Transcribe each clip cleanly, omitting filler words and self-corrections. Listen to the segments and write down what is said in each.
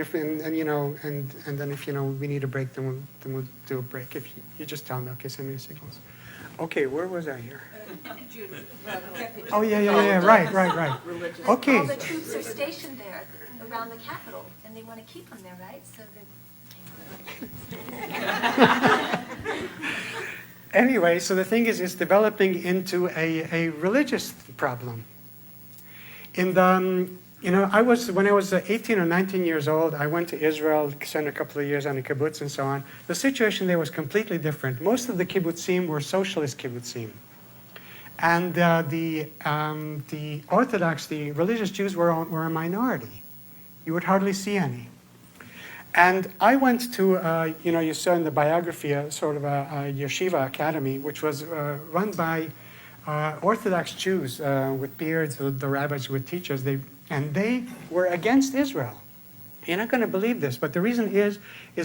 And then if we need a break, then we'll do a break. If you just tell me, okay, send me the signals. Okay, where was I here? Oh yeah, right. Okay. All the troops are stationed there around the Capitol, and they want to keep them there, right? So that. Anyway, so the thing is, it's developing into a religious problem. When I was 18 or 19 years old, I went to Israel, spent a couple of years on a kibbutz and so on. The situation there was completely different. Most of the kibbutzim were socialist kibbutzim. And the Orthodox, the religious Jews were a minority. You would hardly see any. And I went to, you saw in the biography, sort of a yeshiva academy, which was run by Orthodox Jews with beards, the rabbis were teachers, and they were against Israel. You're not going to believe this, but the reason is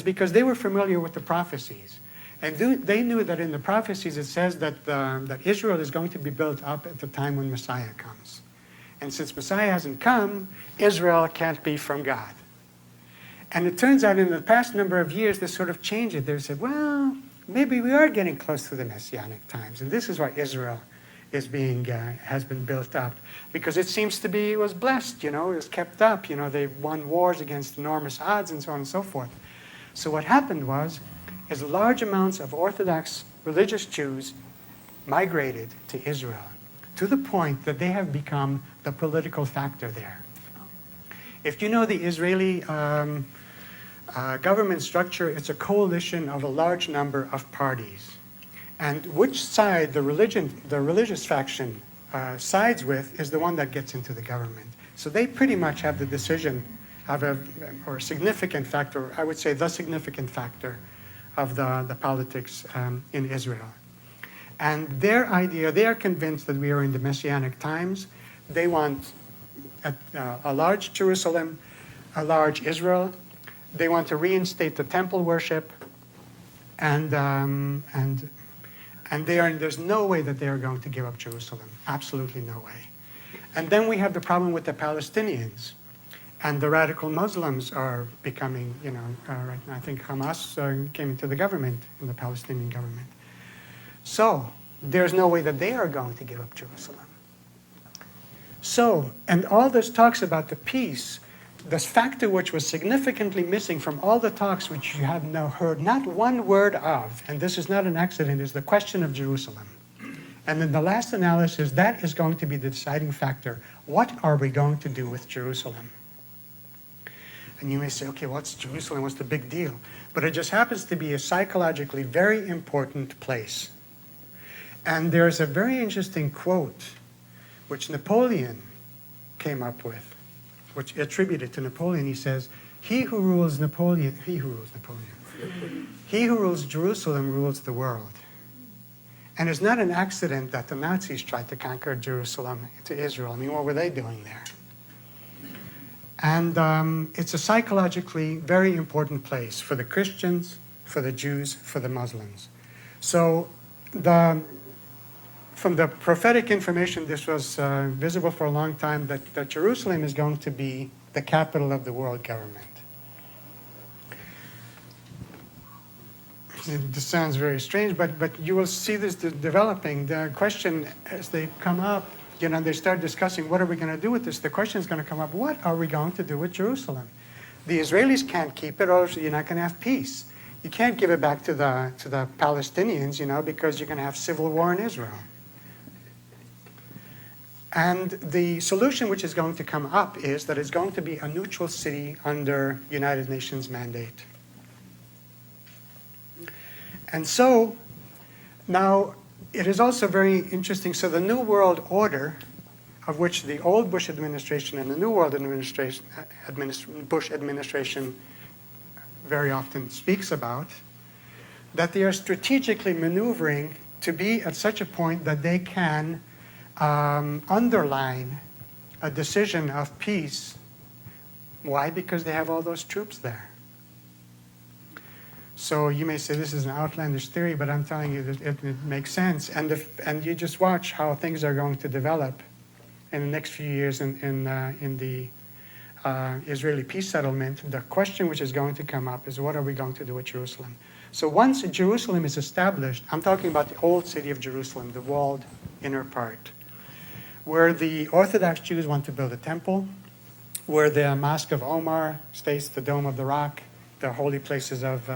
because they were familiar with the prophecies. And they knew that in the prophecies it says that Israel is going to be built up at the time when Messiah comes. And since Messiah hasn't come, Israel can't be from God. And it turns out in the past number of years, this sort of changed it. They said, well, maybe we are getting close to the Messianic times. And this is why Israel has been built up. Because it seems to be, it was blessed, it was kept up. They won wars against enormous odds and so on and so forth. So what happened is large amounts of Orthodox religious Jews migrated to Israel to the point that they have become the political factor there. If you know the Israeli government structure, it's a coalition of a large number of parties. And which side the religious faction sides with is the one that gets into the government. So they pretty much have the decision of a significant factor, I would say the significant factor of the politics in Israel. And their idea, they are convinced that we are in the Messianic times. They want a large Jerusalem, a large Israel. They want to reinstate the temple worship, and there's no way that they are going to give up Jerusalem. Absolutely no way. And then we have the problem with the Palestinians, and the radical Muslims are becoming, right now I think Hamas came into the government, in the Palestinian government. So there's no way that they are going to give up Jerusalem. So, and all this talks about the peace, this factor which was significantly missing from all the talks which you have now heard not one word of, and this is not an accident, is the question of Jerusalem. And in the last analysis, that is going to be the deciding factor. What are we going to do with Jerusalem? And you may say, okay, what's Jerusalem? What's the big deal? But it just happens to be a psychologically very important place. And there's a very interesting quote which Napoleon came up with, which attributed to Napoleon. He says, he who rules Jerusalem rules the world. And it's not an accident that the Nazis tried to conquer Jerusalem to Israel. I mean, what were they doing there? And it's a psychologically very important place for the Christians, for the Jews, for the Muslims. So from the prophetic information, this was visible for a long time, that Jerusalem is going to be the capital of the world government. This sounds very strange, but you will see this developing. The question, as they come up, they start discussing, what are we going to do with this? The question is going to come up, what are we going to do with Jerusalem? The Israelis can't keep it, or you're not going to have peace. You can't give it back to the Palestinians, because you're going to have civil war in Israel. And the solution which is going to come up is that it's going to be a neutral city under United Nations mandate. And so, now, it is also very interesting. So the New World Order, of which the old Bush administration and the New World administration, Bush administration very often speaks about, that they are strategically maneuvering to be at such a point that they can underline a decision of peace. Why? Because they have all those troops there. So you may say this is an outlandish theory, but I'm telling you that it makes sense. And you just watch how things are going to develop in the next few years in the Israeli peace settlement, the question which is going to come up is, what are we going to do with Jerusalem? So once Jerusalem is established, I'm talking about the old city of Jerusalem, the walled inner part, where the Orthodox Jews want to build a temple, where the Mosque of Omar stays, the Dome of the Rock, the holy places of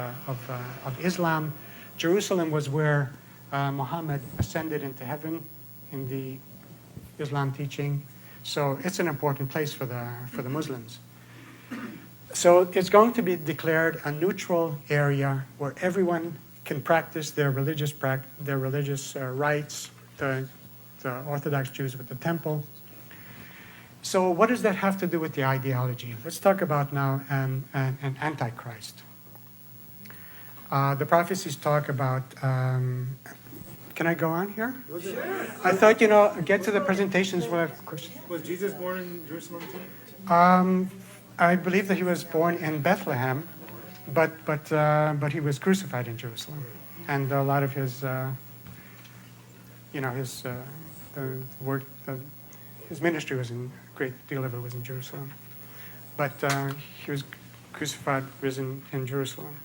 Islam. Jerusalem was where Muhammad ascended into heaven in the Islam teaching. So it's an important place for the Muslims. So it's going to be declared a neutral area where everyone can practice their religious rites, the Orthodox Jews with the temple. So what does that have to do with the ideology? Let's talk about now an antichrist. The prophecies talk about, can I go on here? Sure. I thought, get to the presentations where I have questions. Was Jesus born in Jerusalem too? I believe that he was born in Bethlehem, but he was crucified in Jerusalem, and a lot of his his ministry was in, a great deal of it was in Jerusalem, but he was crucified, risen in Jerusalem.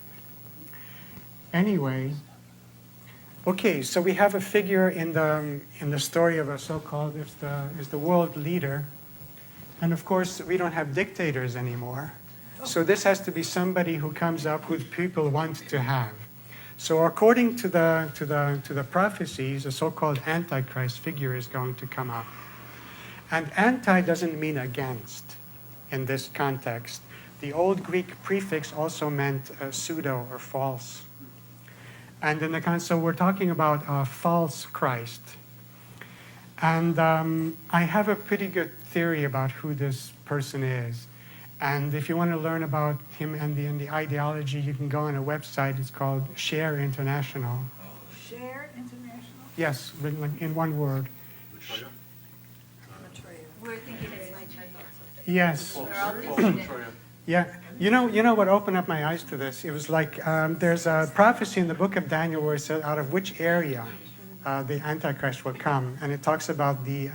Anyway, okay, so we have a figure in the story of a so-called is the world leader. And of course, we don't have dictators anymore. So this has to be somebody who comes up who people want to have. So according to the prophecies, a so-called Antichrist figure is going to come up. And anti doesn't mean against in this context. The old Greek prefix also meant pseudo or false. And so we're talking about a false Christ. And I have a pretty good theory about who this person is. And if you want to learn about him and the ideology, you can go on a website. It's called Share International. Share International? Yes, written in one word. We're thinking it's my child. Yes. We're all thinking it. Yeah. You know what opened up my eyes to this? It was like there's a prophecy in the book of Daniel where it says out of which area the Antichrist will come, and it talks about the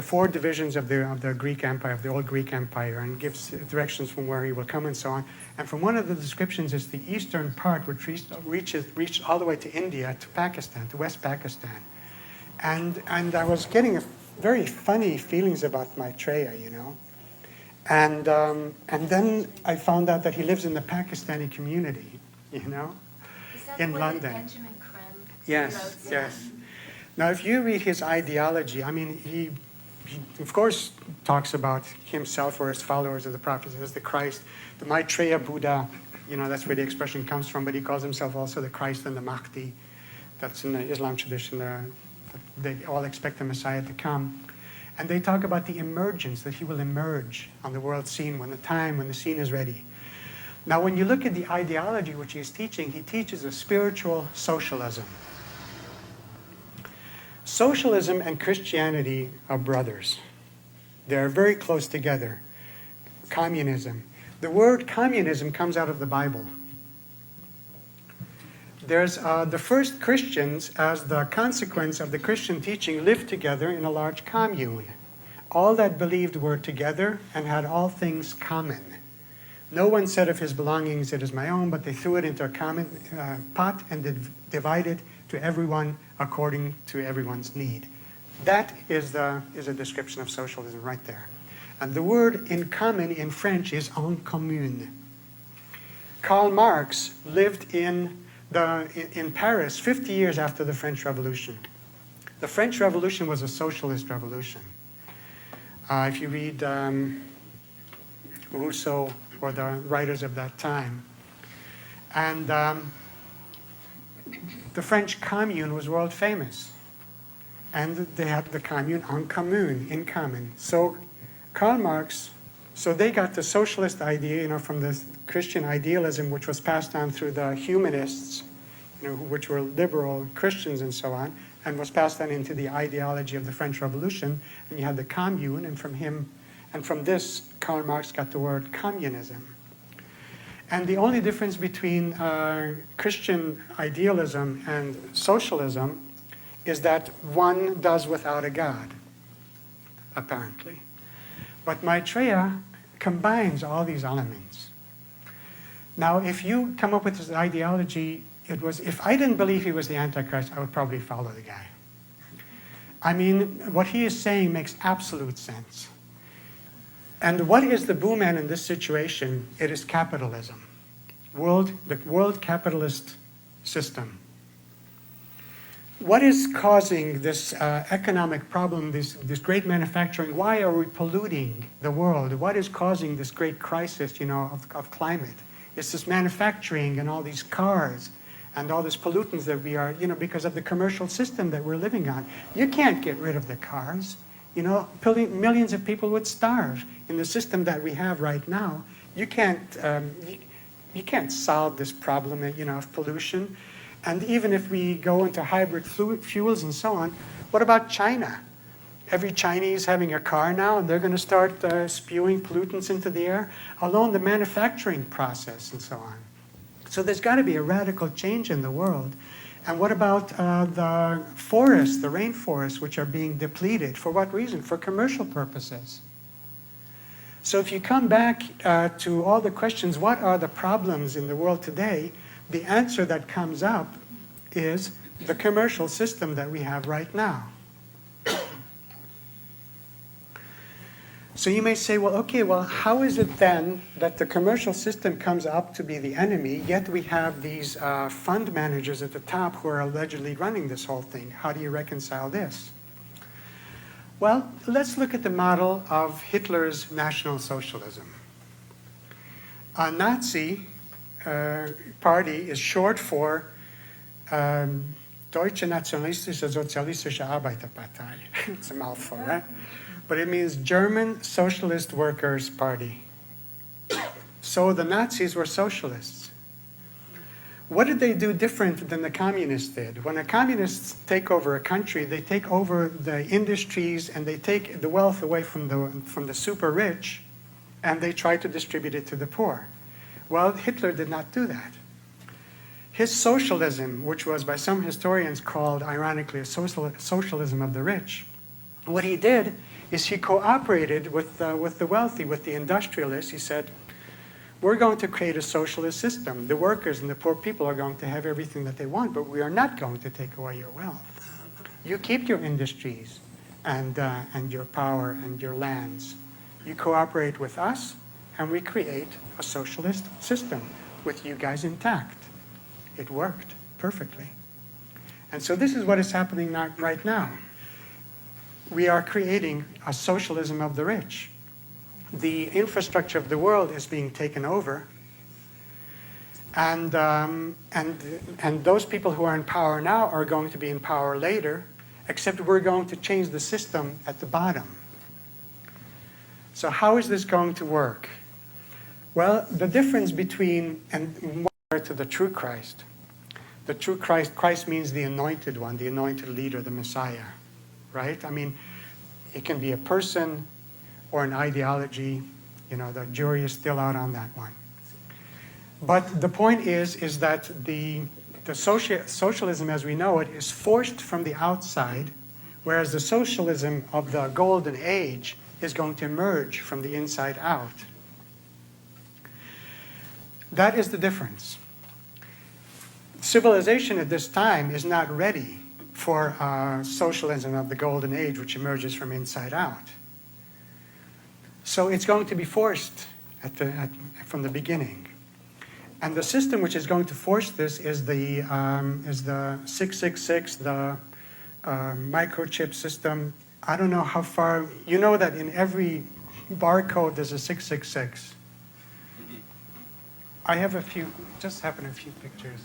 four divisions of the Greek Empire, of the old Greek Empire, and gives directions from where he will come and so on. And from one of the descriptions is the eastern part, which reached all the way to India, to Pakistan, to West Pakistan. And I was getting very funny feelings about Maitreya, And then I found out that he lives in the Pakistani community, Is that in the one London. that Benjamin Creme Yes, wrote? yes. Now, if you read his ideology, I mean, he of course talks about himself or his followers of the prophets as the Christ, the Maitreya Buddha. That's where the expression comes from. But he calls himself also the Christ and the Mahdi. That's in the Islam tradition. They all expect the Messiah to come. And they talk about the emergence, that he will emerge on the world scene when the scene is ready. Now, when you look at the ideology which he's teaching, he teaches a spiritual socialism. Socialism and Christianity are brothers. They're very close together. Communism. The word communism comes out of the Bible. There's the first Christians, as the consequence of the Christian teaching, lived together in a large commune. All that believed were together and had all things common. No one said of his belongings, "It is my own," but they threw it into a common pot and divided to everyone according to everyone's need. That is a description of socialism right there. And the word in common in French is en commune. Karl Marx lived in Paris 50 years after the French Revolution. The French Revolution was a socialist revolution. If you read Rousseau or the writers of that time. And the French Commune was world famous. And they had the commune en commune, in common. So Karl Marx, so they got the socialist idea, from the Christian idealism, which was passed on through the humanists, which were liberal Christians and so on, and was passed on into the ideology of the French Revolution. And you had the commune, and from this, Karl Marx got the word communism. And the only difference between Christian idealism and socialism is that one does without a God, apparently. But Maitreya combines all these elements. Now, if you come up with this ideology, it was, if I didn't believe he was the Antichrist, I would probably follow the guy. I mean, what he is saying makes absolute sense. And what is the boogeyman in this situation? It is capitalism. The world capitalist system. What is causing this economic problem, this great manufacturing? Why are we polluting the world? What is causing this great crisis, of climate? It's this manufacturing and all these cars and all these pollutants that we are, because of the commercial system that we're living on. You can't get rid of the cars. Millions of people would starve in the system that we have right now. You can't solve this problem, of pollution. And even if we go into hybrid fuels and so on, what about China? Every Chinese having a car now, and they're going to start spewing pollutants into the air. Alone the manufacturing process and so on. So there's got to be a radical change in the world. And what about the forests, the rainforests, which are being depleted? For what reason? For commercial purposes. So if you come back to all the questions, what are the problems in the world today? The answer that comes up is the commercial system that we have right now. So you may say, well, how is it then that the commercial system comes up to be the enemy, yet we have these fund managers at the top who are allegedly running this whole thing? How do you reconcile this? Well, let's look at the model of Hitler's National Socialism. A Nazi party is short for Deutsche Nationalistische Sozialistische Arbeiterpartei. It's a mouthful, right? But it means German Socialist Workers' Party. So the Nazis were socialists. What did they do different than the communists did? When the communists take over a country, they take over the industries and they take the wealth away from the super rich and they try to distribute it to the poor. Well, Hitler did not do that. His socialism, which was by some historians called, ironically, a socialism of the rich, what he did is he cooperated with the wealthy, with the industrialists. He said, we're going to create a socialist system. The workers and the poor people are going to have everything that they want, but we are not going to take away your wealth. You keep your industries and your power and your lands. You cooperate with us, and we create a socialist system with you guys intact. It worked perfectly. And so this is what is happening right now. We are creating a socialism of the rich. The infrastructure of the world is being taken over. And those people who are in power now are going to be in power later, except we're going to change the system at the bottom. So how is this going to work? Well, the difference between, and to the true Christ. The true Christ means the anointed one, the anointed leader, the Messiah. Right? I mean, it can be a person or an ideology. The jury is still out on that one. But the point is that the socialism as we know it is forced from the outside, whereas the socialism of the golden age is going to emerge from the inside out. That is the difference. Civilization at this time is not ready for socialism of the golden age, which emerges from inside out. So it's going to be forced from the beginning. And the system which is going to force this is the 666, the microchip system. I don't know how far, you know that in every barcode there's a 666. I have a few pictures.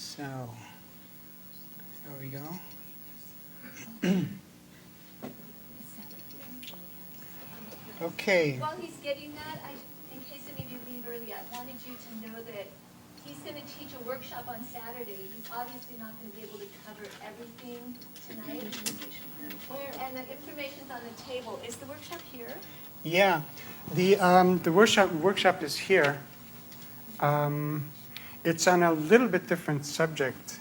So, there we go. Okay. While he's getting that, in case any of you leave early, I wanted you to know that he's gonna teach a workshop on Saturday. He's obviously not gonna be able to cover everything tonight. And the information's on the table. Is the workshop here? Yeah, the workshop is here. It's on a little bit different subject,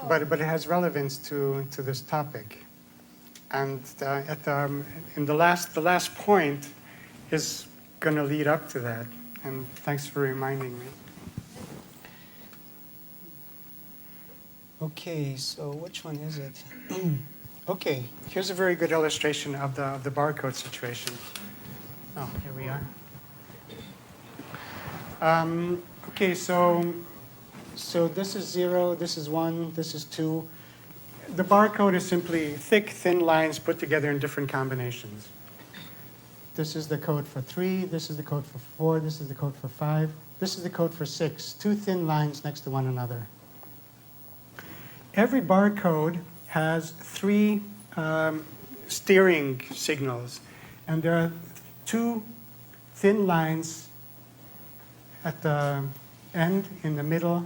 but it has relevance to this topic. And in the last point is going to lead up to that. And thanks for reminding me. Okay, so which one is it? Okay, here's a very good illustration of the barcode situation. Oh, here we are. Okay, so this is 0, this is 1, this is 2. The barcode is simply thick, thin lines put together in different combinations. This is the code for 3, this is the code for 4, this is the code for 5, this is the code for 6. 2 thin lines next to one another. Every barcode has 3 steering signals, and there are 2 thin lines at the end, in the middle,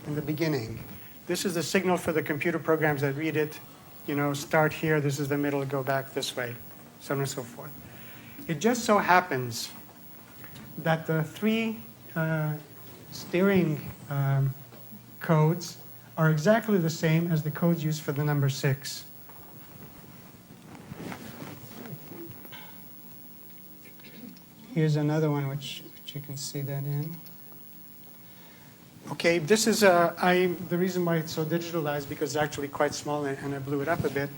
in the beginning. This is the signal for the computer programs that read it. You know, start here, this is the middle, go back this way, so on and so forth. It just so happens that the 3 steering codes are exactly the same as the codes used for the number 6. Here's another one which you can see that in. Okay, this is the reason why it's so digitalized, because it's actually quite small, and I blew it up a bit.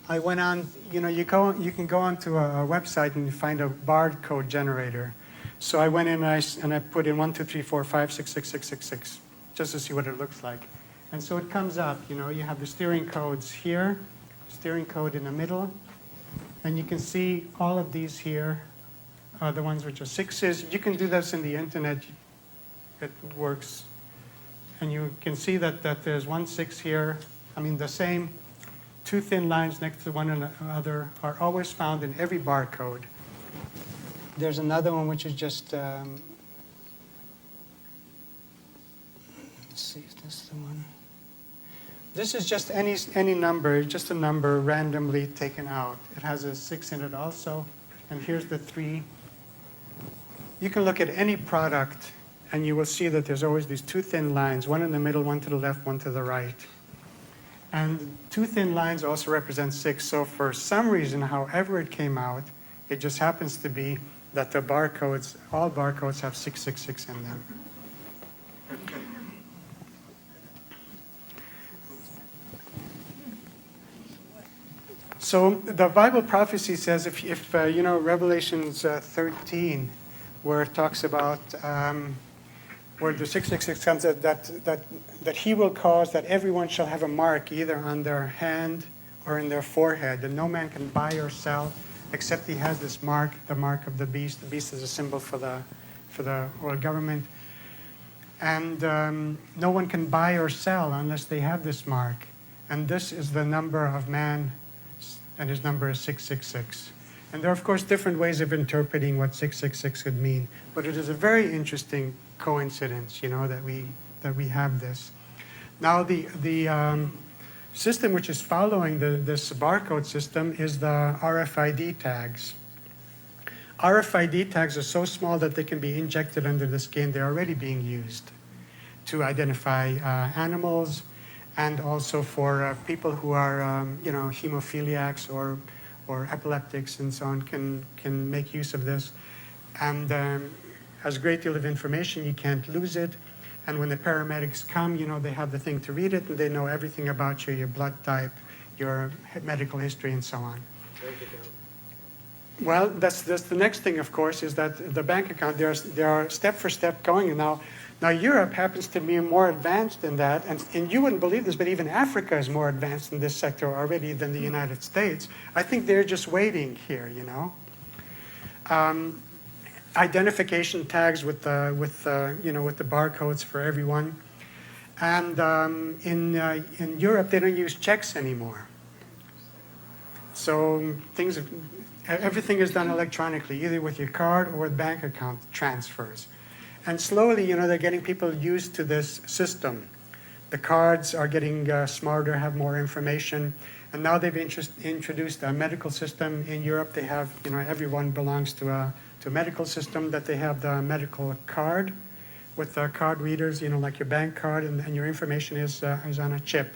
I went on, you can go onto a website and find a barcode generator. So I went in and I put in 1, 2, 3, 4, 5, 6, 6, 6, 6, 6, just to see what it looks like. And so it comes up, you have the steering codes here, steering code in the middle, and you can see all of these here are the ones which are 6s. You can do this in the internet, it works. And you can see that there's 1 6 here. I mean, the same 2 thin lines next to one another are always found in every barcode. There's another one which is just, let's see if this is the one. This is just any number, just a number randomly taken out. It has a 6 in it also, and here's the 3. You can look at any product, and you will see that there's always these 2 thin lines, one in the middle, one to the left, one to the right. And 2 thin lines also represent 6, so for some reason, however it came out, it just happens to be that the barcodes, all barcodes have 666 in them. So the Bible prophecy says, if Revelations 13, where it talks about where the 666 comes, that he will cause that everyone shall have a mark either on their hand or in their forehead, and no man can buy or sell except he has this mark, the mark of the beast. The beast is a symbol for the world government. And no one can buy or sell unless they have this mark. And this is the number of man, and his number is 666. And there are, of course, different ways of interpreting what 666 could mean. But it is a very interesting coincidence, that we have this. Now, the system which is following this barcode system is the RFID tags. RFID tags are so small that they can be injected under the skin. They're already being used to identify animals, and also for people who are, hemophiliacs or epileptics and so on can make use of this. And has a great deal of information. You can't lose it. And when the paramedics come, they have the thing to read it, and they know everything about you, your blood type, your medical history, and so on. Bank account. Well, that's the next thing, of course, is that the bank account, there are step for step going. Now Europe happens to be more advanced in that, and you wouldn't believe this, but even Africa is more advanced in this sector already than the United States. I think they're just waiting here, Identification tags with the barcodes for everyone, and in Europe they don't use checks anymore. So everything is done electronically, either with your card or with bank account transfers. And slowly, they're getting people used to this system. The cards are getting smarter, have more information. And now they've introduced a medical system in Europe. They have, everyone belongs to a medical system that they have the medical card with card readers, like your bank card, and your information is on a chip.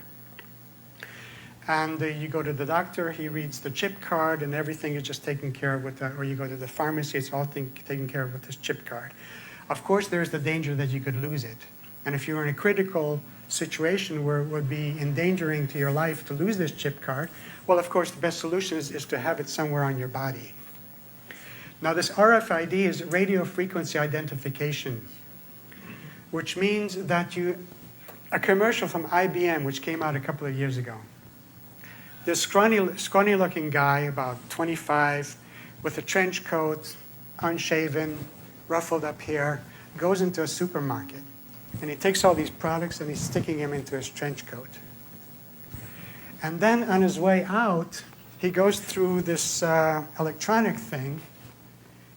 And you go to the doctor, he reads the chip card, and everything is just taken care of with that. Or you go to the pharmacy, it's all taken care of with this chip card. Of course, there's the danger that you could lose it. And if you're in a critical situation where it would be endangering to your life to lose this chip card, well, of course, the best solution is to have it somewhere on your body. Now, this RFID is radio frequency identification, which means that a commercial from IBM, which came out a couple of years ago, this scrawny-looking guy, about 25, with a trench coat, unshaven, ruffled up hair, goes into a supermarket. And he takes all these products and he's sticking them into his trench coat. And then on his way out, he goes through this electronic thing.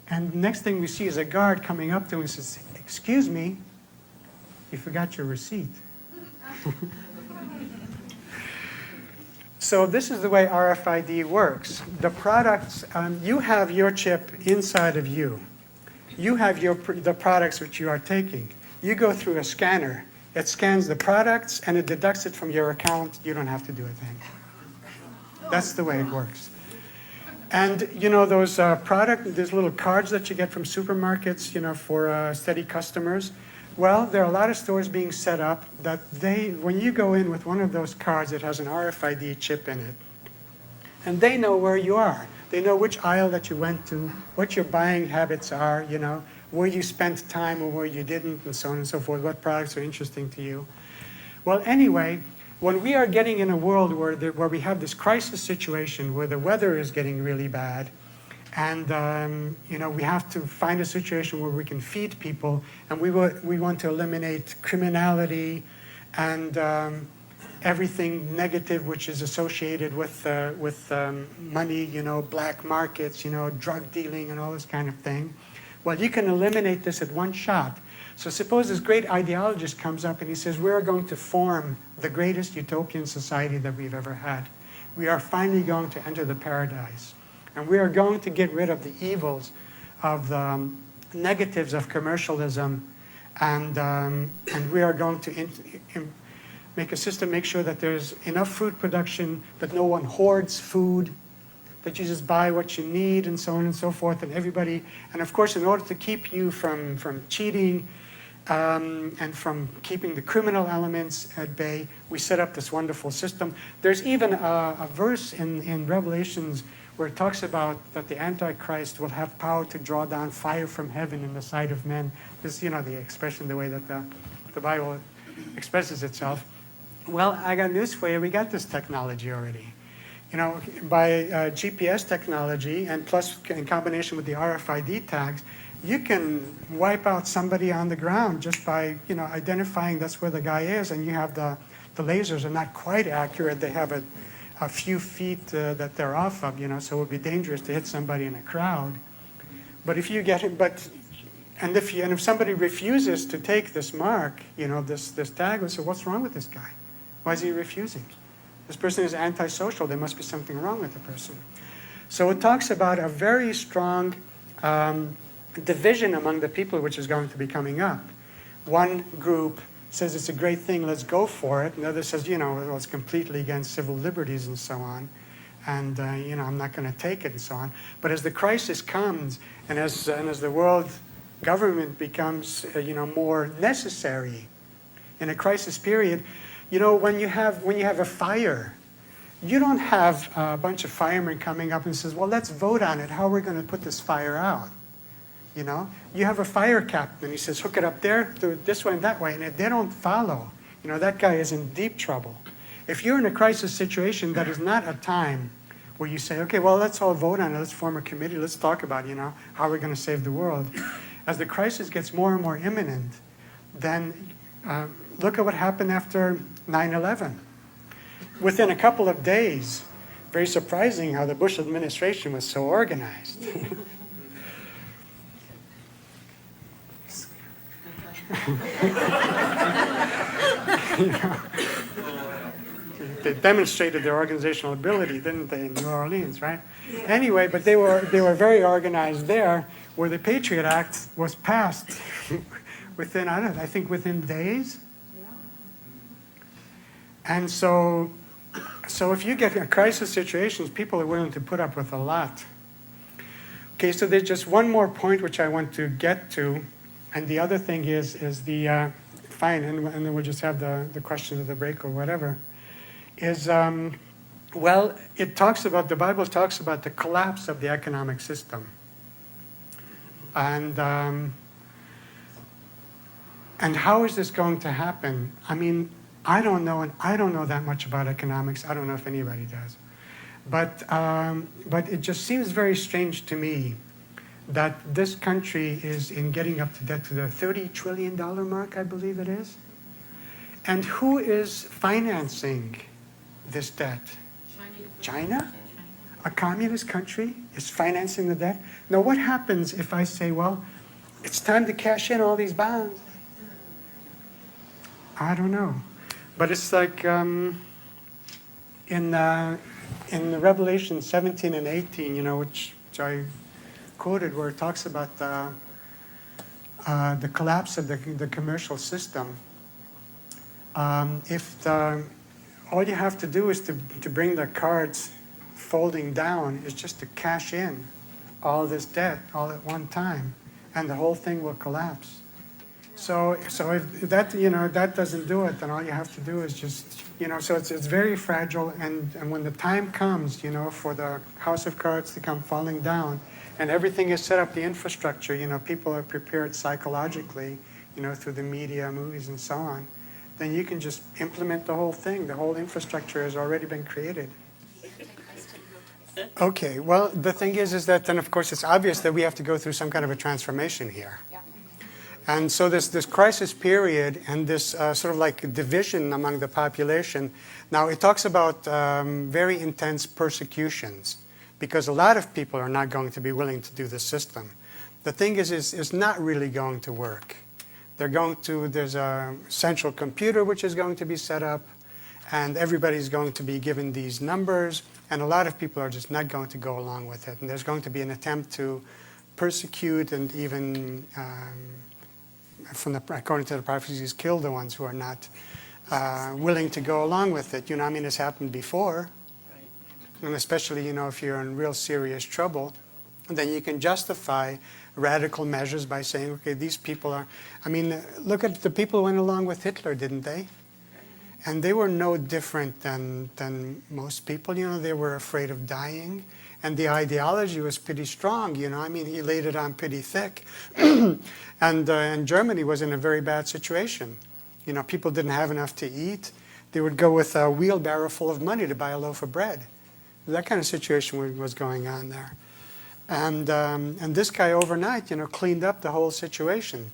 And the next thing we see is a guard coming up to him and says, "Excuse me, you forgot your receipt." So this is the way RFID works. The products, you have your chip inside of you. You have the products which you are taking. You go through a scanner. It scans the products and it deducts it from your account. You don't have to do a thing. That's the way it works. And those there's little cards that you get from supermarkets, for steady customers. Well, there are a lot of stores being set up that when you go in with one of those cards, it has an RFID chip in it. And they know where you are. They know which aisle that you went to, what your buying habits are, where you spent time or where you didn't, and so on and so forth, what products are interesting to you. Well, anyway, when we are getting in a world where we have this crisis situation, where the weather is getting really bad, and we have to find a situation where we can feed people, and we want to eliminate criminality and everything negative which is associated with money, black markets, drug dealing and all this kind of thing. Well, you can eliminate this at one shot. So suppose this great ideologist comes up and he says, we're going to form the greatest utopian society that we've ever had. We are finally going to enter the paradise. And we are going to get rid of the evils of the negatives of commercialism. And we are going to make a system, make sure that there's enough food production, that no one hoards food, that you just buy what you need, and so on and so forth, and everybody. And of course, in order to keep you from cheating and from keeping the criminal elements at bay, we set up this wonderful system. There's even a verse in Revelations where it talks about that the Antichrist will have power to draw down fire from heaven in the sight of men. This, the expression, the way that the Bible expresses itself. Well, I got news for you. We got this technology already. By GPS technology, and plus in combination with the RFID tags, you can wipe out somebody on the ground just by, identifying that's where the guy is, and you have the lasers are not quite accurate. They have a few feet that they're off of, so it would be dangerous to hit somebody in a crowd. But if you get it, if somebody refuses to take this mark, this tag, we say, what's wrong with this guy? Why is he refusing? This person is antisocial. There must be something wrong with the person. So it talks about a very strong division among the people which is going to be coming up. One group says it's a great thing, let's go for it. Another says, well, it's completely against civil liberties and so on. And, I'm not going to take it and so on. But as the crisis comes and as the world government becomes, more necessary in a crisis period, when you have a fire, you don't have a bunch of firemen coming up and says, well, let's vote on it. How are we going to put this fire out? You have a fire captain. He says, hook it up there, do it this way and that way. And if they don't follow, that guy is in deep trouble. If you're in a crisis situation, that is not a time where you say, okay, well, let's all vote on it. Let's form a committee. Let's talk about, how we're going to save the world. As the crisis gets more and more imminent, then look at what happened after 9/11. Within a couple of days, very surprising how the Bush administration was so organized. You know, they demonstrated their organizational ability, didn't they, in New Orleans, right? Anyway, but they were very organized there, where the Patriot Act was passed within, I don't know, I think within days. And so if you get in crisis situations, people are willing to put up with a lot. Okay, so there's just one more point which I want to get to, and the other thing is the fine, and then we'll just have the questions of the break or whatever. Is well, the Bible talks about the collapse of the economic system, and how is this going to happen? I mean, I don't know, and I don't know that much about economics. I don't know if anybody does. But it just seems very strange to me that this country is in getting up to debt to the $30 trillion mark, I believe it is. And who is financing this debt? China? A communist country is financing the debt? Now, what happens if I say, well, it's time to cash in all these bonds? I don't know. But it's like in the Revelation 17 and 18, you know, which I quoted, where it talks about the collapse of the commercial system. All you have to do is to bring the cards folding down is just to cash in all this debt all at one time, and the whole thing will collapse. So if that, you know, that doesn't do it, then all you have to do is just, you know, so it's very fragile, and when the time comes, you know, for the house of cards to come falling down, and everything is set up, the infrastructure, you know, people are prepared psychologically, you know, through the media, movies, and so on, then you can just implement the whole thing. The whole infrastructure has already been created. Okay, well, the thing is that then, of course, it's obvious that we have to go through some kind of a transformation here. And so this crisis period and this sort of like division among the population, now it talks about very intense persecutions, because a lot of people are not going to be willing to do the system. The thing is it's not really going to work. There's a central computer which is going to be set up, and everybody's going to be given these numbers, and a lot of people are just not going to go along with it. And there's going to be an attempt to persecute and even according to the prophecies, kill the ones who are not willing to go along with it. You know, I mean, it's happened before. And especially, you know, if you're in real serious trouble, then you can justify radical measures by saying, okay, these people are, I mean, look at the people who went along with Hitler, didn't they? And they were no different than most people. You know, they were afraid of dying. And the ideology was pretty strong, you know. I mean, he laid it on pretty thick. And Germany was in a very bad situation. You know, people didn't have enough to eat. They would go with a wheelbarrow full of money to buy a loaf of bread. That kind of situation was going on there. And this guy overnight, you know, cleaned up the whole situation.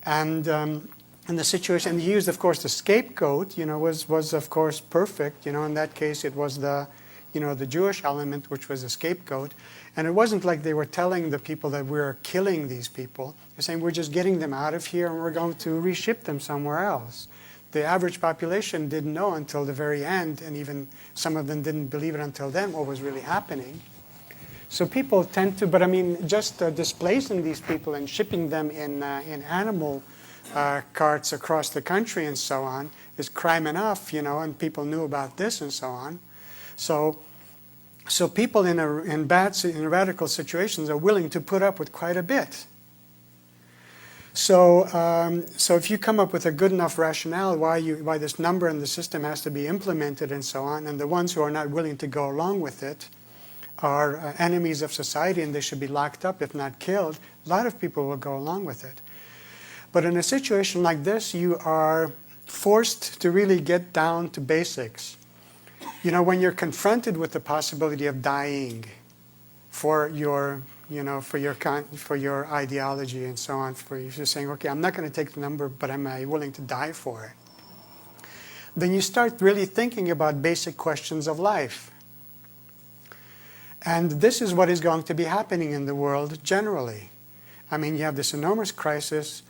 And the situation, and he used, of course, the scapegoat, you know, was of course perfect. You know, in that case, it was the Jewish element, which was a scapegoat. And it wasn't like they were telling the people that we're killing these people. They're saying we're just getting them out of here and we're going to reship them somewhere else. The average population didn't know until the very end, and even some of them didn't believe it until then, what was really happening. So people tend to, but I mean, just displacing these people and shipping them in animal carts across the country and so on is crime enough, you know, and people knew about this and so on. So people in radical situations are willing to put up with quite a bit. So if you come up with a good enough rationale why this number in the system has to be implemented and so on, and the ones who are not willing to go along with it are enemies of society and they should be locked up, if not killed, a lot of people will go along with it. But in a situation like this, you are forced to really get down to basics. You know, when you're confronted with the possibility of dying for your, you know, for your ideology and so on, for you saying, okay, I'm not going to take the number, but am I willing to die for it? Then you start really thinking about basic questions of life. And this is what is going to be happening in the world generally. I mean, you have this enormous crisis.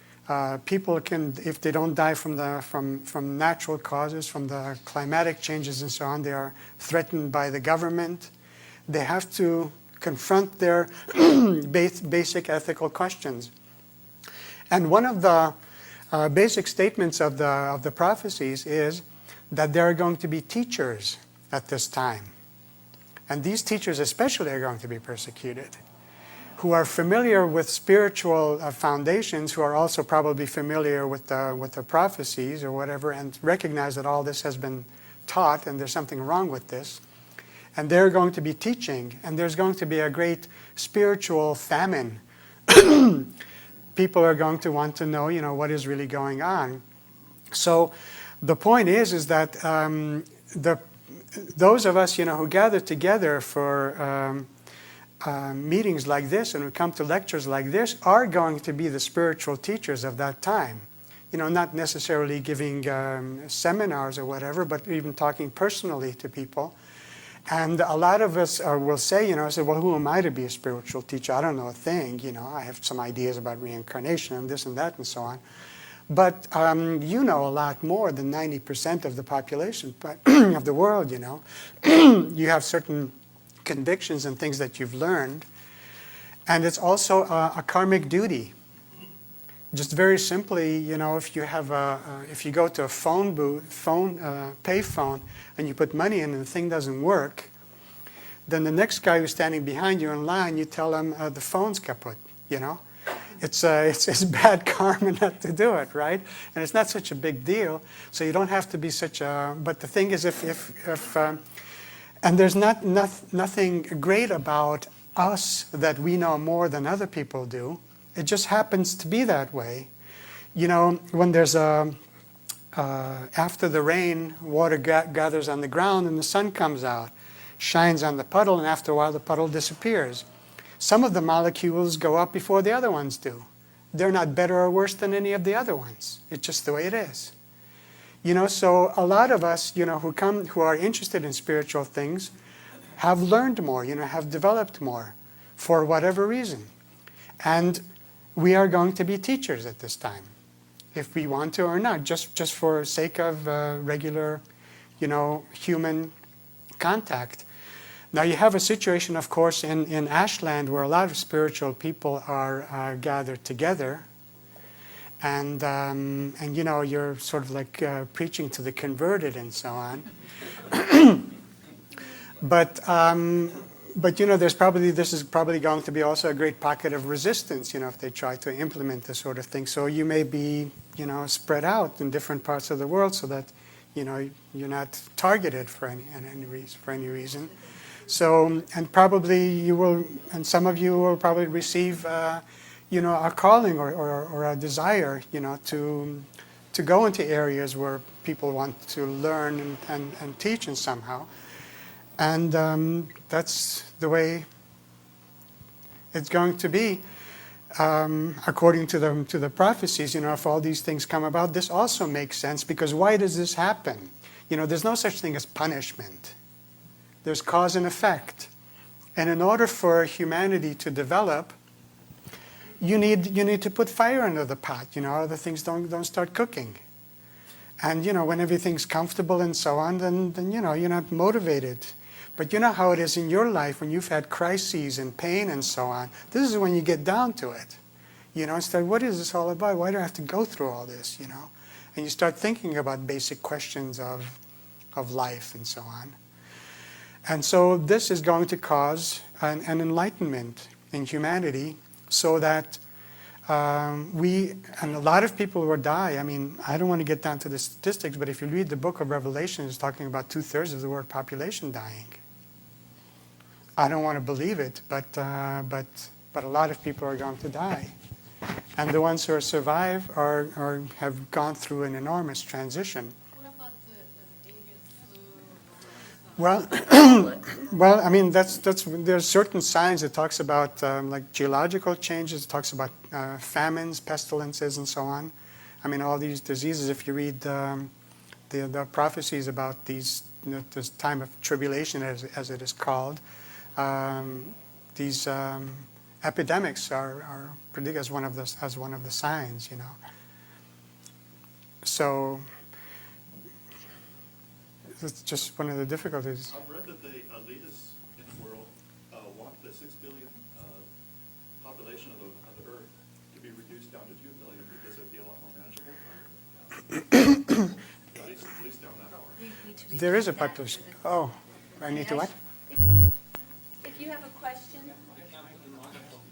People can, if they don't die from natural causes, from the climatic changes and so on, they are threatened by the government. They have to confront their basic ethical questions. And one of the basic statements of the prophecies is that there are going to be teachers at this time. And these teachers especially are going to be persecuted, who are familiar with spiritual foundations, who are also probably familiar with the prophecies or whatever, and recognize that all this has been taught and there's something wrong with this. And they're going to be teaching, and there's going to be a great spiritual famine. People are going to want to know, what is really going on. So the point is that those of us, who gather together for meetings like this and who come to lectures like this are going to be the spiritual teachers of that time. Not necessarily giving seminars or whatever, but even talking personally to people. And a lot of us will say, well, who am I to be a spiritual teacher? I don't know a thing, I have some ideas about reincarnation and this and that and so on. But you know a lot more than 90% of the population of the world, You have certain convictions and things that you've learned. And it's also a karmic duty. Just very simply, if you have if you go to a pay phone, and you put money in and the thing doesn't work, then the next guy who's standing behind you in line, you tell him the phone's kaput, It's bad karma not to do it, right? And it's not such a big deal, so you don't have to be such a. But the thing is, and there's nothing great about us that we know more than other people do. It just happens to be that way. When there's after the rain, water gathers on the ground and the sun comes out, shines on the puddle, and after a while the puddle disappears. Some of the molecules go up before the other ones do. They're not better or worse than any of the other ones. It's just the way it is. So a lot of us, who are interested in spiritual things, have learned more, have developed more, for whatever reason. And we are going to be teachers at this time, if we want to or not, just for sake of regular, human contact. Now you have a situation, of course, in Ashland where a lot of spiritual people are gathered together. And you're sort of like preaching to the converted and so on. But this is probably going to be also a great pocket of resistance, if they try to implement this sort of thing. So you may be, spread out in different parts of the world so that, you're not targeted for any reason. So, and probably you will, and some of you will probably receive, a calling or a desire, to go into areas where people want to learn and teach and somehow. And that's the way it's going to be, according to the prophecies. If all these things come about, this also makes sense, because why does this happen? There's no such thing as punishment. There's cause and effect. And in order for humanity to develop, you need to put fire under the pot. Other things don't start cooking. And when everything's comfortable and so on, then you're not motivated. But you know how it is in your life when you've had crises and pain and so on. This is when you get down to it. And start, what is this all about? Why do I have to go through all this? And you start thinking about basic questions of life and so on. And so this is going to cause an enlightenment in humanity, so that and a lot of people will die. I don't want to get down to the statistics, but if you read the book of Revelation, it's talking about 2/3 of the world population dying. I don't want to believe it, but a lot of people are going to die. And the ones who survive have gone through an enormous transition. What about the avian flu? There's certain signs. It talks about like geological changes. It talks about famines, pestilences, and so on. All these diseases. If you read the prophecies about this time of tribulation, as it is called, these epidemics are predicted as one of the signs. So it's just one of the difficulties. I've read that the elitists in the world want the 6 billion population of the Earth to be reduced down to 2 billion because it'd be a lot more manageable. At least down that far. There is a population. Oh, I need to what? If you have a question,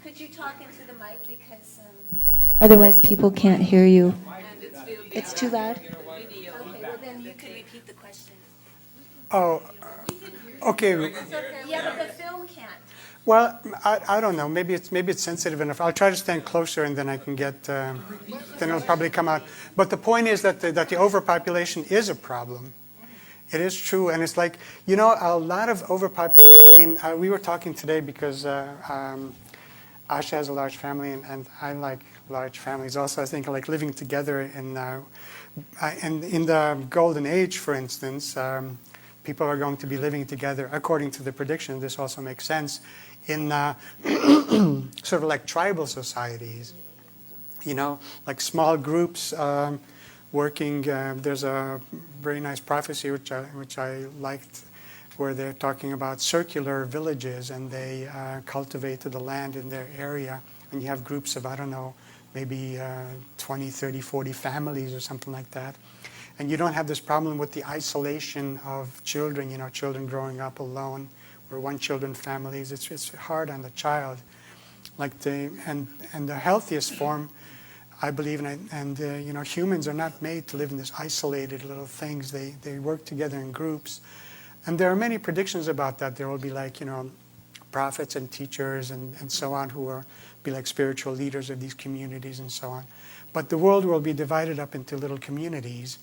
could you talk into the mic because, otherwise people can't hear you. It's too loud? Okay, well then you can repeat the question. Oh, okay. Yeah, but the film can't. Well, I don't know. Maybe it's sensitive enough. I'll try to stand closer, and then I can get. Then it'll probably come out. But the point is that the overpopulation is a problem. It is true, and it's like, you know, a lot of overpopulation. I mean, we were talking today because Asha has a large family, and I like large families also. I think I like living together in the golden age, for instance. People are going to be living together, according to the prediction. This also makes sense in sort of like tribal societies. You know, like small groups. Working, there's a very nice prophecy which I liked, where they're talking about circular villages, and they cultivated the land in their area, and you have groups of, I don't know, maybe 20, 30, 40 families or something like that. And you don't have this problem with the isolation of children, you know, children growing up alone, or one-children families. It's hard on the child. Like and the healthiest form, I believe, and you know, humans are not made to live in this isolated little things. They work together in groups, and there are many predictions about that. There will be, like, you know, prophets and teachers and so on, who will be like spiritual leaders of these communities and so on. But the world will be divided up into little communities,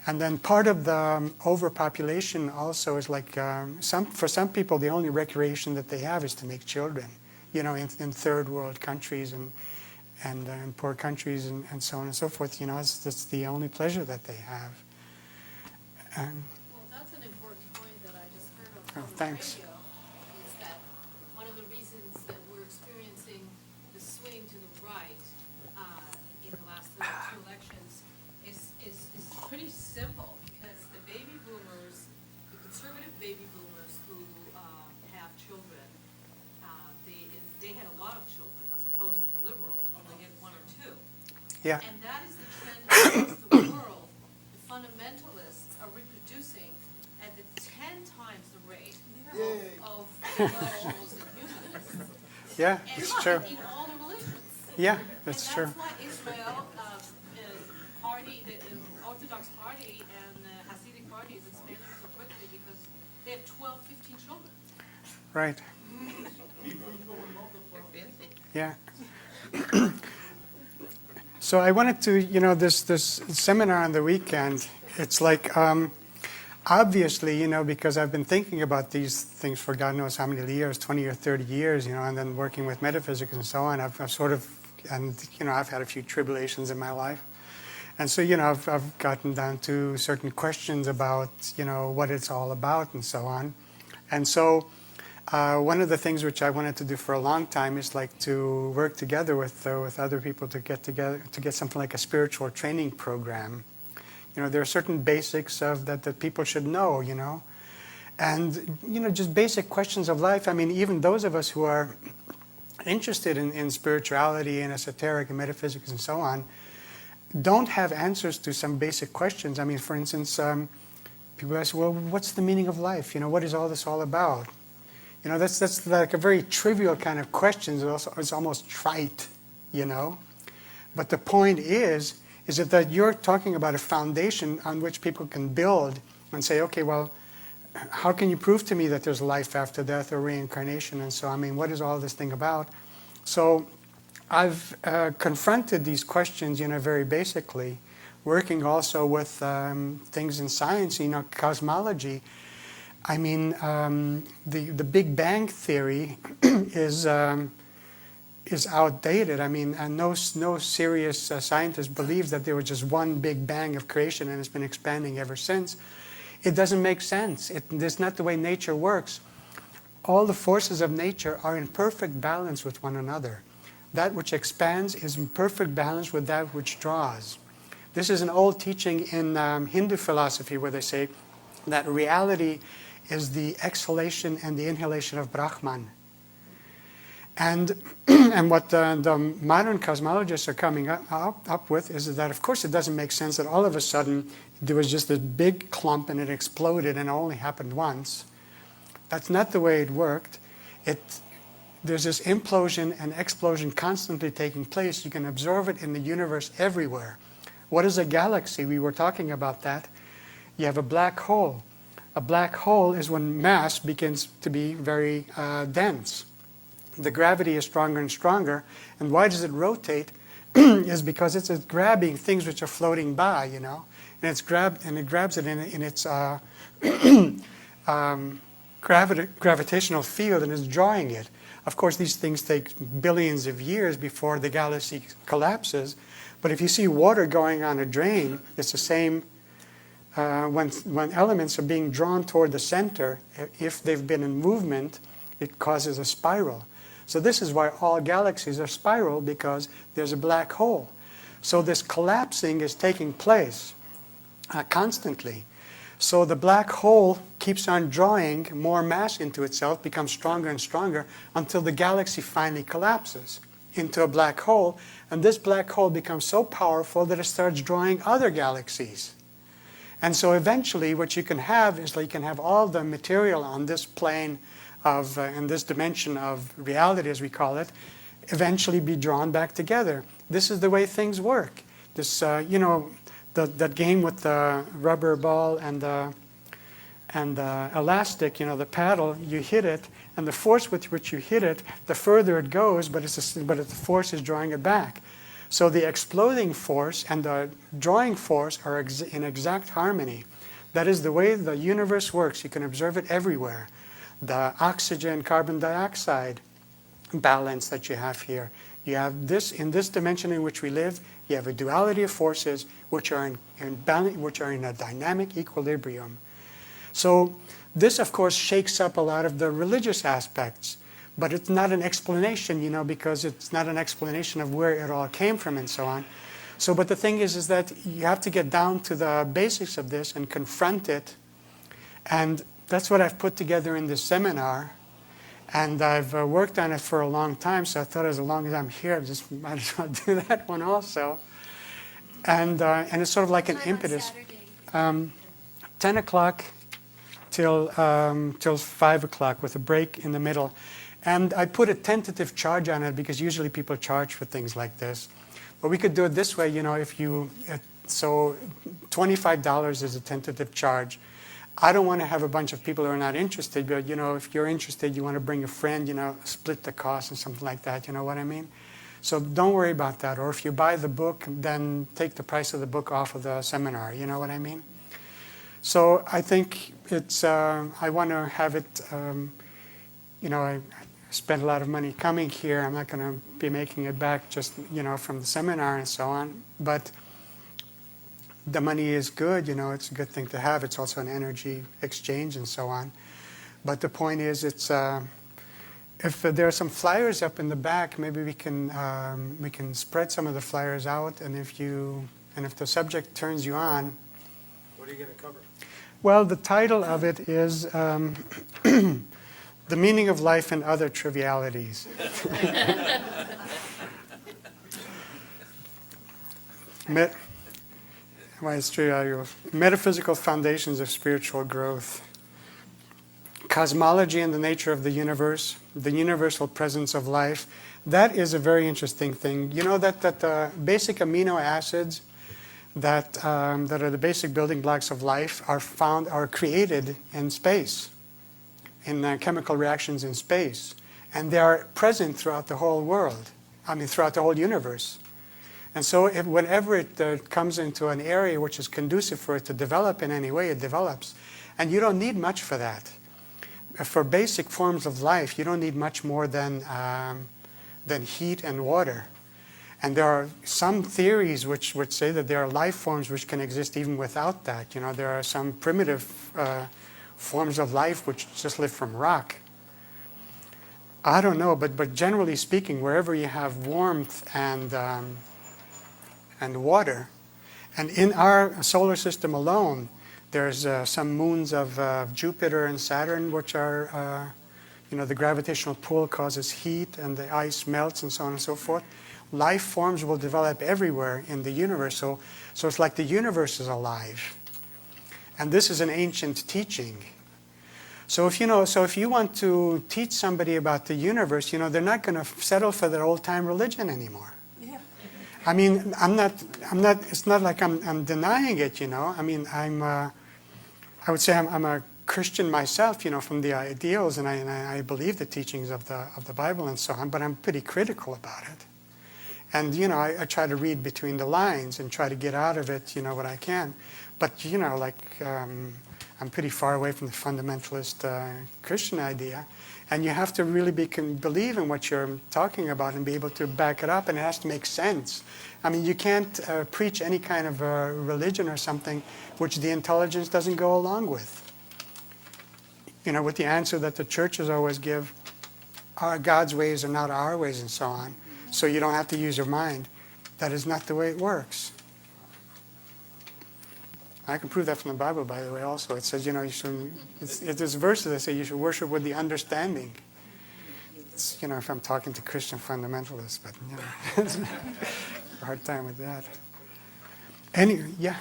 and then part of the overpopulation also is like for some people, the only recreation that they have is to make children. You know, in third world countries and in poor countries and so on and so forth, you know, that's the only pleasure that they have. Well, that's an important point that I just heard on the thanks. radio, is that one of the reasons that we're experiencing the swing to the right in the last two elections is pretty simple, because the baby boomers, the conservative baby boomers who have children, they had a lot of children, as opposed to the liberals who only had one or two. Yeah. And that is the trend across the world. The fundamentalists are reproducing at the 10 times the rate of intellectuals and humanists. Yeah, And it's true. in all the religions. Yeah, that's true. And that's why Israel party, the Orthodox party and the Hasidic party is expanding so quickly, because they have 12, 15 children. Right. Yeah. So I wanted to, you know, this seminar on the weekend, it's like, obviously, you know, because I've been thinking about these things for God knows how many years, 20 or 30 years, you know, and then working with metaphysics and so on, I've sort of, and, you know, I've had a few tribulations in my life. And so, you know, I've gotten down to certain questions about, you know, what it's all about and so on. And so one of the things which I wanted to do for a long time is like to work together with other people to get together, to get something like a spiritual training program. You know, there are certain basics of that people should know, you know. And, you know, just basic questions of life. I mean, even those of us who are interested in spirituality and esoteric and metaphysics and so on, don't have answers to some basic questions. I mean, for instance, people ask, well, what's the meaning of life? You know, what is all this all about? You know, that's like a very trivial kind of question. It's almost trite, you know. But the point is that you're talking about a foundation on which people can build and say, okay, well, how can you prove to me that there's life after death or reincarnation? And so, I mean, what is all this thing about? So I've confronted these questions, you know, very basically, working also with things in science, you know, cosmology. I mean, the Big Bang theory is outdated. I mean, and no serious scientist believes that there was just one Big Bang of creation and it's been expanding ever since. It doesn't make sense. That's not the way nature works. All the forces of nature are in perfect balance with one another. That which expands is in perfect balance with that which draws. This is an old teaching in Hindu philosophy where they say that reality is the exhalation and the inhalation of Brahman. And, and what the modern cosmologists are coming up with is that, of course, it doesn't make sense that all of a sudden there was just this big clump and it exploded and it only happened once. That's not the way it worked. There's this implosion and explosion constantly taking place. You can observe it in the universe everywhere. What is a galaxy? We were talking about that. You have a black hole. A black hole is when mass begins to be very dense. The gravity is stronger and stronger. And why does it rotate? Is because it's grabbing things which are floating by, you know. And it grabs it in its gravitational field and is drawing it. Of course, these things take billions of years before the galaxy collapses. But if you see water going on a drain, it's the same. When elements are being drawn toward the center, if they've been in movement, it causes a spiral. So this is why all galaxies are spiral, because there's a black hole. So this collapsing is taking place constantly. So the black hole keeps on drawing more mass into itself, becomes stronger and stronger, until the galaxy finally collapses into a black hole. And this black hole becomes so powerful that it starts drawing other galaxies. And so eventually what you can have is, like, you can have all the material on this plane of, in this dimension of reality, as we call it, eventually be drawn back together. This is the way things work. This, you know, that game with the rubber ball and the elastic, you know, the paddle, you hit it, and the force with which you hit it, the further it goes, but the force is drawing it back. So the exploding force and the drawing force are in exact harmony. That is the way the universe works. You can observe it everywhere. The oxygen, carbon dioxide balance that you have here. You have this, in this dimension in which we live, you have a duality of forces which are in a dynamic equilibrium. So this, of course, shakes up a lot of the religious aspects. But it's not an explanation, you know, because it's not an explanation of where it all came from and so on. So, but the thing is that you have to get down to the basics of this and confront it. And that's what I've put together in this seminar. And I've worked on it for a long time, so I thought as long as I'm here, I just might as well do that one also. And it's sort of like an impetus. 10 o'clock till 5 o'clock with a break in the middle. And I put a tentative charge on it because usually people charge for things like this. But we could do it this way, you know, so $25 is a tentative charge. I don't want to have a bunch of people who are not interested, but, you know, if you're interested, you want to bring a friend, you know, split the cost and something like that, you know what I mean? So don't worry about that. Or if you buy the book, then take the price of the book off of the seminar, you know what I mean? So I think it's, I want to have it, you know, I spent a lot of money coming here. I'm not going to be making it back just, you know, from the seminar and so on. But the money is good, you know, it's a good thing to have. It's also an energy exchange and so on. But the point is, it's, if there are some flyers up in the back, maybe we can spread some of the flyers out. And if the subject turns you on. What are you going to cover? Well, the title of it is The Meaning of Life and Other Trivialities. Metaphysical Foundations of Spiritual Growth. Cosmology and the Nature of the Universe. The Universal Presence of Life. That is a very interesting thing. You know that the basic amino acids that are the basic building blocks of life are created in space, in chemical reactions in space. And they are present throughout the whole world, throughout the whole universe. And so whenever it comes into an area which is conducive for it to develop in any way, it develops. And you don't need much for that. For basic forms of life, you don't need much more than heat and water. And there are some theories which say that there are life forms which can exist even without that. You know, there are some primitive forms of life which just live from rock. I don't know, but generally speaking, wherever you have warmth and water, And in our solar system alone, there's some moons of Jupiter and Saturn, which are, the gravitational pull causes heat and the ice melts and so on and so forth. Life forms will develop everywhere in the universe. So it's like the universe is alive. And this is an ancient teaching. So if you want to teach somebody about the universe, they're not going to settle for their old-time religion anymore. I mean, it's not like I'm denying it, I mean, I would say I'm a Christian myself, from the ideals, and I believe the teachings of the Bible and so on, but I'm pretty critical about it. And, I try to read between the lines and try to get out of it, what I can. But, I'm pretty far away from the fundamentalist Christian idea. And you have to really believe in what you're talking about and be able to back it up, and it has to make sense. I mean, you can't preach any kind of religion or something which the intelligence doesn't go along with. With the answer that the churches always give, God's ways are not our ways and so on. So you don't have to use your mind. That is not the way it works. I can prove that from the Bible, by the way, also. It says, there's verses that say you should worship with the understanding. It's, if I'm talking to Christian fundamentalists, but, it's a hard time with that. Anyway, yeah.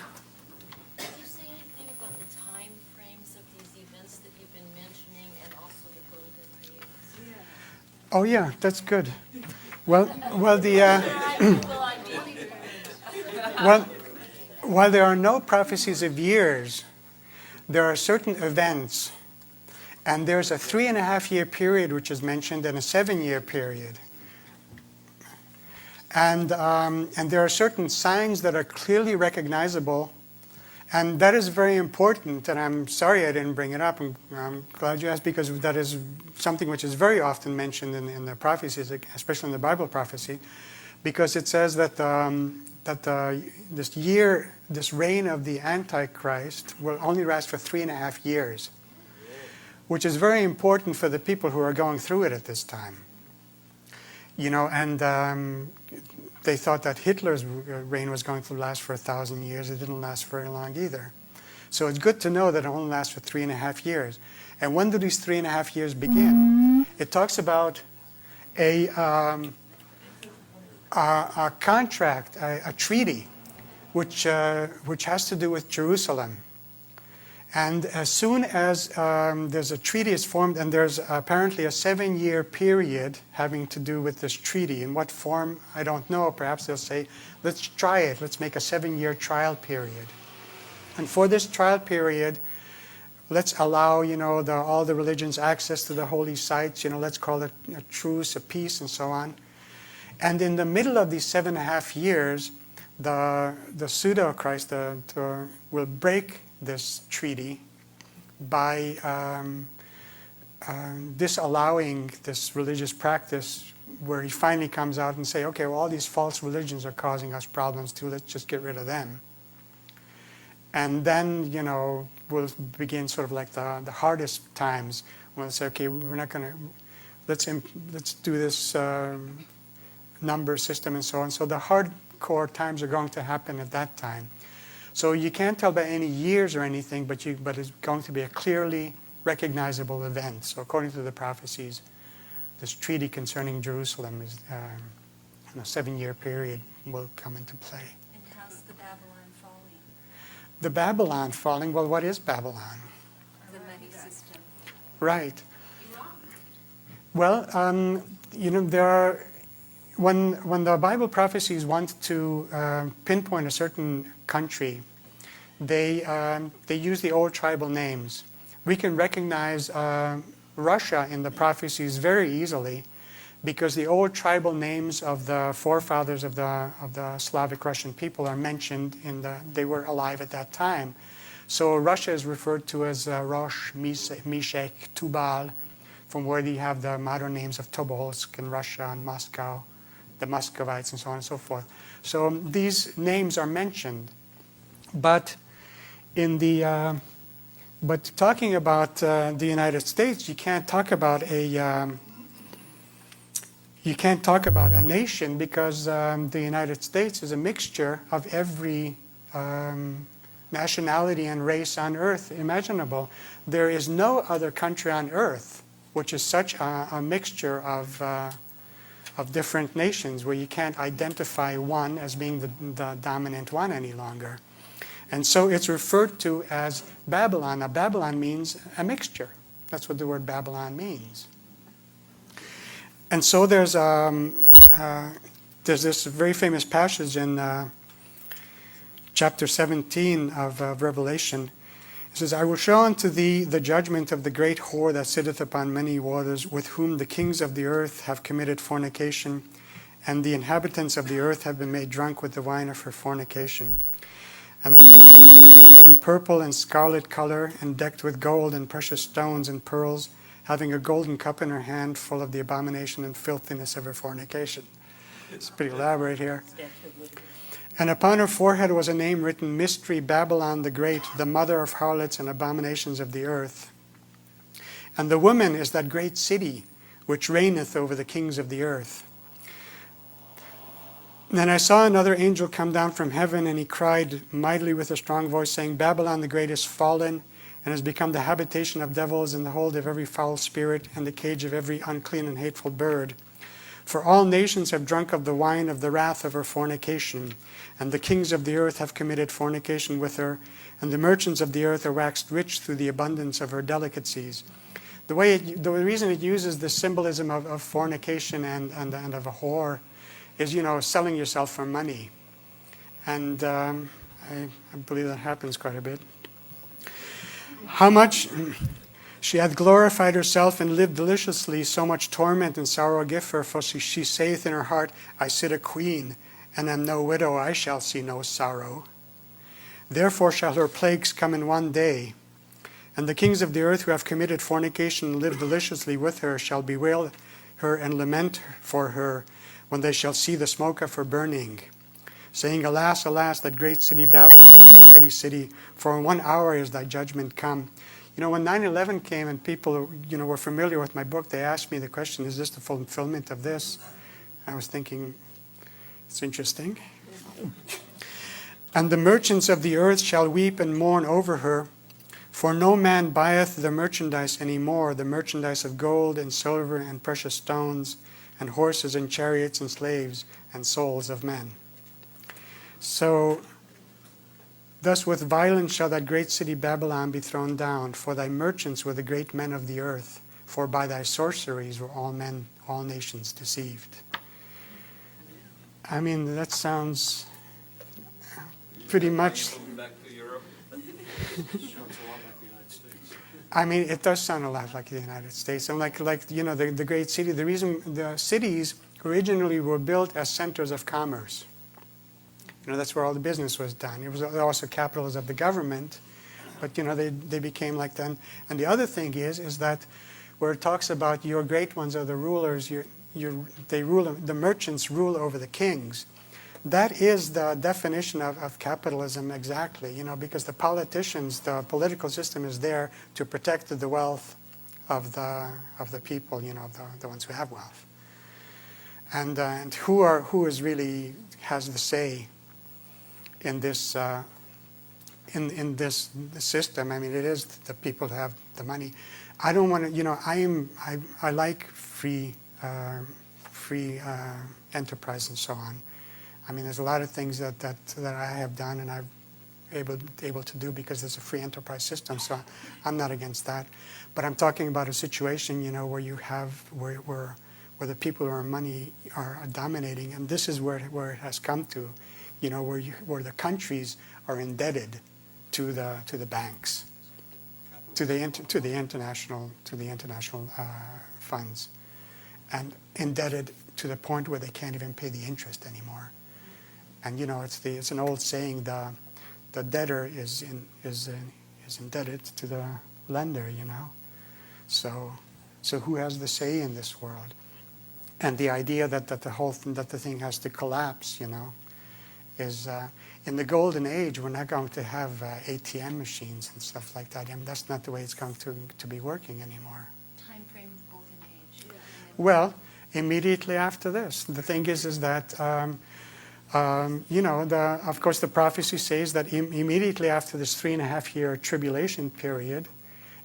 Can you say anything about the time frames of these events that you've been mentioning and also the golden age? Oh, yeah, that's good. Well, while there are no prophecies of years, there are certain events, and there's a 3.5-year period which is mentioned and a 7-year period. And there are certain signs that are clearly recognizable, and that is very important, and I'm sorry I didn't bring it up. I'm glad you asked, because that is something which is very often mentioned in the prophecies, especially in the Bible prophecy, because it says that this reign of the Antichrist will only last for 3.5 years, which is very important for the people who are going through it at this time. And they thought that Hitler's reign was going to last for 1,000 years. It didn't last very long either. So it's good to know that it only lasts for 3.5 years. And when do these 3.5 years begin? It talks about a contract, a treaty, which has to do with Jerusalem. And as soon as there's a treaty is formed, and there's apparently a 7-year period having to do with this treaty. In what form, I don't know. Perhaps they'll say, let's try it. Let's make a 7-year trial period. And for this trial period, let's allow, all the religions access to the holy sites. Let's call it a truce, a peace, and so on. And in the middle of these 7.5 years, the pseudo-Christ will break this treaty by disallowing this religious practice, where he finally comes out and say, okay, well, all these false religions are causing us problems too. Let's just get rid of them. And then, we'll begin sort of like the hardest times. We'll say, okay, we're not going to, let's do this number system and so on. So the hardcore times are going to happen at that time. So you can't tell by any years or anything, but it's going to be a clearly recognizable event. So according to the prophecies, this treaty concerning Jerusalem is in a 7-year period will come into play. And how's the Babylon falling? The Babylon falling, well, what is Babylon? The money system. Right. Well, there are, when the Bible prophecies want to pinpoint a certain country, they use the old tribal names. We can recognize Russia in the prophecies very easily, because the old tribal names of the forefathers of the Slavic Russian people are mentioned they were alive at that time. So Russia is referred to as Rosh, Meshech, Tubal, from where you have the modern names of Tobolsk in Russia and Moscow, the Muscovites and so on and so forth. So these names are mentioned, but but talking about the United States, you can't talk about a nation, because the United States is a mixture of every nationality and race on earth imaginable. There is no other country on earth which is such a mixture of different nations where you can't identify one as being the dominant one any longer. And so it's referred to as Babylon. Now, Babylon means a mixture. That's what the word Babylon means. And so there's this very famous passage in chapter 17 of Revelation. It says, I will show unto thee the judgment of the great whore that sitteth upon many waters, with whom the kings of the earth have committed fornication, and the inhabitants of the earth have been made drunk with the wine of her fornication. And the woman was arrayed in purple and scarlet color, and decked with gold and precious stones and pearls, having a golden cup in her hand, full of the abomination and filthiness of her fornication. It's pretty elaborate here. And upon her forehead was a name written, Mystery, Babylon the Great, the mother of harlots and abominations of the earth. And the woman is that great city which reigneth over the kings of the earth. Then I saw another angel come down from heaven, and he cried mightily with a strong voice, saying, Babylon the Great is fallen, and has become the habitation of devils, and the hold of every foul spirit, and the cage of every unclean and hateful bird. For all nations have drunk of the wine of the wrath of her fornication, and the kings of the earth have committed fornication with her, and the merchants of the earth are waxed rich through the abundance of her delicacies. The reason it uses the symbolism of fornication and of a whore is, selling yourself for money. And I believe that happens quite a bit. How much she hath glorified herself and lived deliciously, so much torment and sorrow give her, for she saith in her heart, I sit a queen, and am no widow, I shall see no sorrow. Therefore shall her plagues come in one day. And the kings of the earth who have committed fornication and lived deliciously with her shall bewail her and lament for her, when they shall see the smoke of her burning, saying, Alas, alas, that great city Babylon, mighty city, for in 1 hour is thy judgment come. When 9/11 came and people, were familiar with my book, they asked me the question, is this the fulfillment of this? I was thinking, it's interesting. And the merchants of the earth shall weep and mourn over her, for no man buyeth the merchandise any more, the merchandise of gold and silver and precious stones, and horses and chariots and slaves and souls of men. So, thus with violence shall that great city Babylon be thrown down, for thy merchants were the great men of the earth, for by thy sorceries were all nations deceived. I mean, that sounds pretty much... Back to Europe. I mean, it does sound a lot like the United States. And the great city, the reason the cities originally were built as centers of commerce. That's where all the business was done. It was also capitals of the government, but, they became like that. And the other thing is that where it talks about your great ones are the rulers, they rule, the merchants rule over the kings. That is the definition of capitalism exactly, because the politicians, the political system is there to protect the wealth of the people, the ones who have wealth. And who is really has the say in this in this system? I mean, it is the people who have the money. I don't want to, I like free enterprise and so on. I mean, there's a lot of things that I have done and I'm able to do because it's a free enterprise system. So I'm not against that. But I'm talking about a situation, where you have where the people who are money are dominating, and this is where it has come to, where the countries are indebted to the banks, to the international funds, and indebted to the point where they can't even pay the interest anymore. And it's an old saying, the debtor is indebted to the lender, So who has the say in this world? And the idea that the thing has to collapse, is in the golden age we're not going to have ATM machines and stuff like that. I mean, that's not the way it's going to be working anymore. Time frame of golden age. Well, immediately after this, the thing is that You know, of course, the prophecy says that immediately after this 3.5-year tribulation period,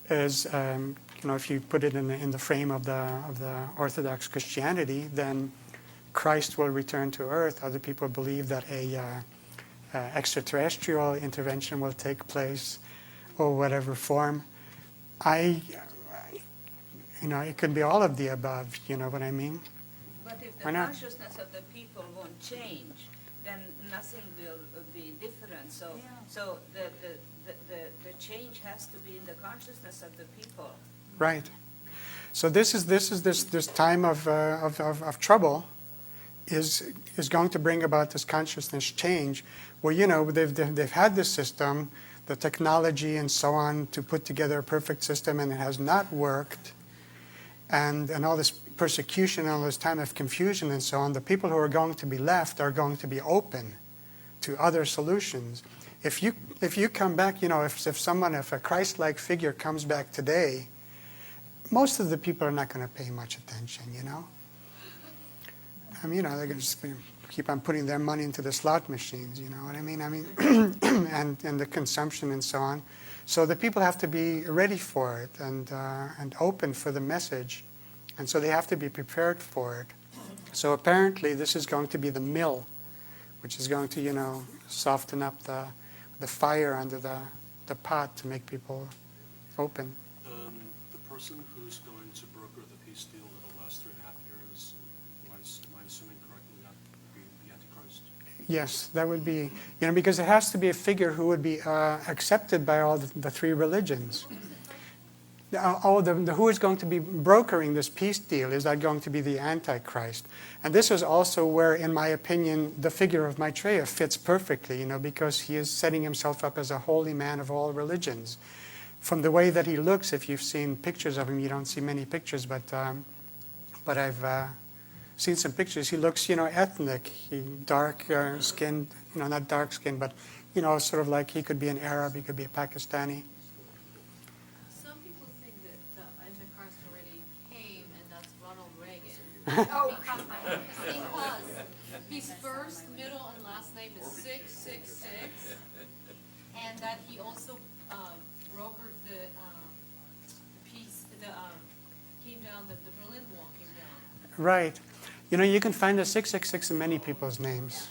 is you know, if you put it in the frame of the Orthodox Christianity, then Christ will return to earth. Other people believe that a extraterrestrial intervention will take place, or whatever form. You know, it could be all of the above. You know what I mean? But if the Why not? consciousness of the people won't change, then nothing will be different. So, so the change has to be in the consciousness of the people. Right. So this time of trouble is going to bring about this consciousness change, where, you know, they've had this system, the technology and so on, to put together a perfect system, and it has not worked, and all this persecution, all this time of confusion and so on. The people who are going to be left are going to be open to other solutions. If you come back, you know, if a Christ-like figure comes back today, most of the people are not going to pay much attention, you know. I mean, you know, they're going to just keep on putting their money into the slot machines, you know what I mean? And the consumption and so on. So the people have to be ready for it and open for the message. And so they have to be prepared for it. So apparently this is going to be the mill, which is going to, you know, soften up the fire under the pot to make people open. The person who's going to broker the peace deal that will last 3.5 years, am I assuming correctly, that would be the Antichrist? Yes, that would be, you know, because it has to be a figure who would be accepted by all the three religions. Who is going to be brokering this peace deal? Is that going to be the Antichrist? And this is also where, in my opinion, the figure of Maitreya fits perfectly, you know, because he is setting himself up as a holy man of all religions. From the way that he looks, if you've seen pictures of him, you don't see many pictures, but I've seen some pictures. He looks, you know, ethnic. Dark skinned, you know, not dark skinned, but, you know, sort of like he could be an Arab, he could be a Pakistani. Some people think that the Antichrist already came, and that's Ronald Reagan. Because his first, middle, and last name is 666, and that he also brokered the peace, came down, the Berlin Wall came down. Right. You know, you can find the 666 in many people's names.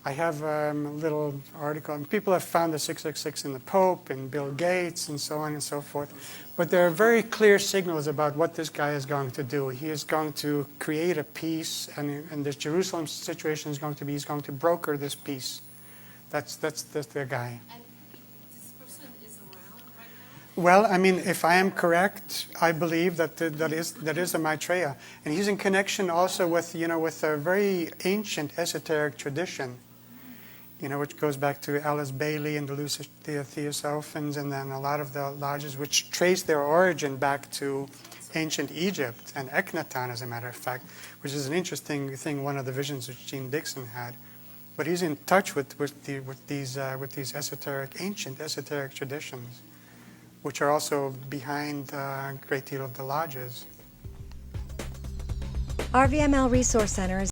I have a little article, and people have found the 666 in the Pope and Bill Gates and so on and so forth. But there are very clear signals about what this guy is going to do. He is going to create a peace, and this Jerusalem situation is going to be, he's going to broker this peace. That's the guy. And this person is around right now? Well, I mean, if I am correct, I believe that is a Maitreya, and he's in connection also with, you know, with a very ancient esoteric tradition, you know, which goes back to Alice Bailey and the Theosophans, and then a lot of the lodges which trace their origin back to ancient Egypt and Akhenaten, as a matter of fact, which is an interesting thing. One of the visions which Gene Dixon had, but he's in touch with these ancient esoteric traditions, which are also behind a great deal of the lodges. RVML Resource Center is